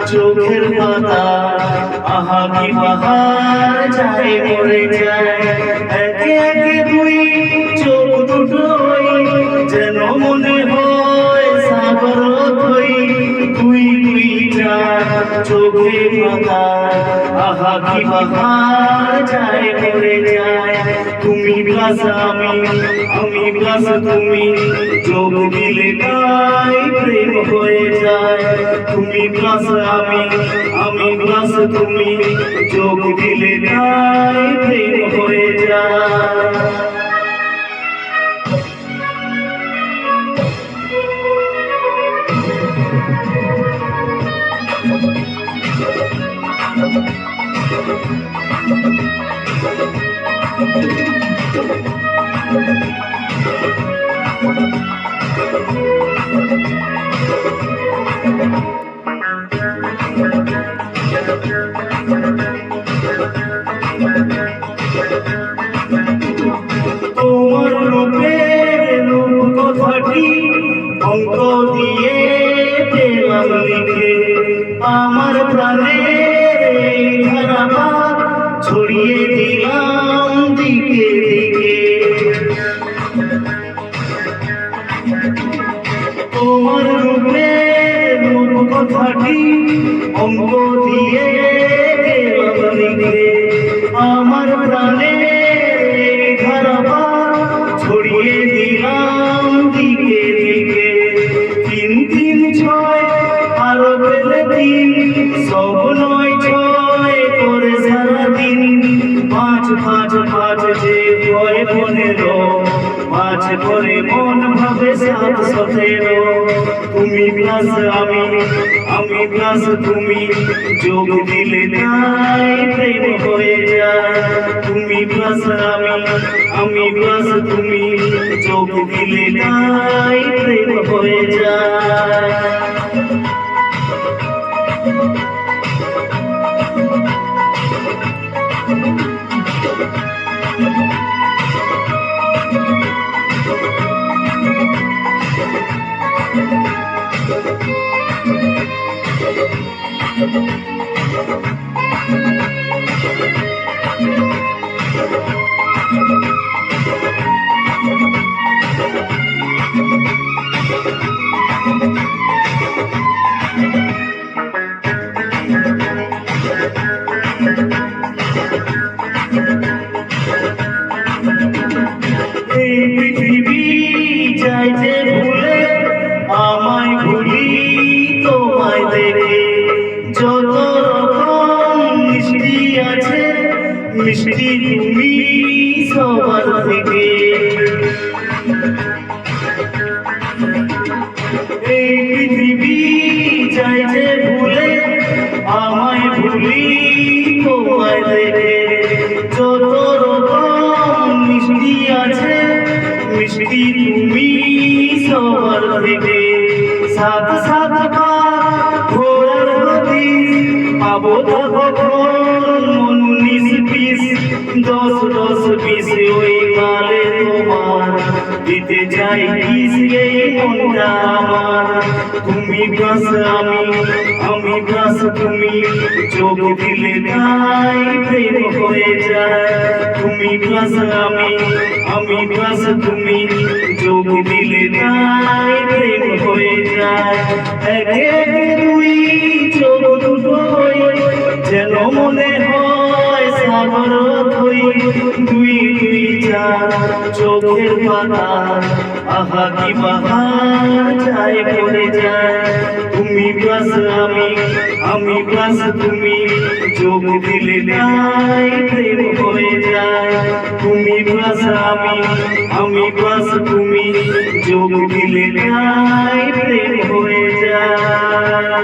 চোখের পাতা আহা কি বাহার যায় মরে যায় একে একে দুই চোখ দুটোই যেন মনে হয় সাগর থই দুই দুইটা চোখের পাতা আহা কি বাহার যায় মরে যায় তুমি প্লাস আমি প্লাস তুমি যোগ দিলে তাই প্রেম হয়ে যায় তুমি প্লাস আমি প্লাস তুমি যোগ দিলে তাই প্রেম হয়ে যায় তোমার রূপের রূপ কথাটি অঙ্ক দিয়ে পেলাম লিখে আমার প্রাণের ধারাটা ছড়িয়ে দিলাম দিকে দিকে তোমার রূপের রূপ কথাটি অঙ্ক দিয়ে পেলাম লিখে আমার প্রাণের ধারাটা ছড়িয়ে দিলাম দিকে দিকে তিন তিন ছয় আরো পেলে তিন সব নয় ছয় করে সারাদিন পাঁচ পাঁচ পাঁচ যে হয় 15 পাঁচ করে মন ভাবে 7 17 তুমি প্লাস আমি প্লাস তুমি যোগ দিলে তাই প্রেম হয়ে যায় তুমি প্লাস আমি প্লাস তুমি যোগ দিলে তাই প্রেম হয়ে যায় এই পৃথিবী চাইছে ভুলে আমায় ভুলি তোমায় দেখে যত রকম মিষ্টি আছে মিষ্টি তুমি সবার থেকে এই পৃথিবী চাইছে ভুলে আমায় ভুলি তোমায় দেখে যত রকম মিষ্টি আছে মিষ্টি তুমি সবার থেকে সাত সাত ঘোরার গতি পাবো তখন 19 20 10 20 ওই কালে তোমার দিতে চাই কিস এই মনটা আমার তুমি প্লাস আমি প্লাস তুমি যোগ দিলে তাই প্রেম হয়ে যায় তুমি প্লাস আমি প্লাস তুমি যোগ দিলে তাই প্রেম হয়ে যায় একে একে দুই চোখ দুটোই যেন মনে হয় সাগর থই দুই দুই চার চোখের পাতা আহা কি বাহার যায় পড়ে যায় তুমি প্লাস আমি প্লাস তুমি যোগ দিলে তাই প্রেম হয়ে যায় তুমি প্লাস আমি প্লাস তুমি যোগ দিলে তাই প্রেম হয়ে যায়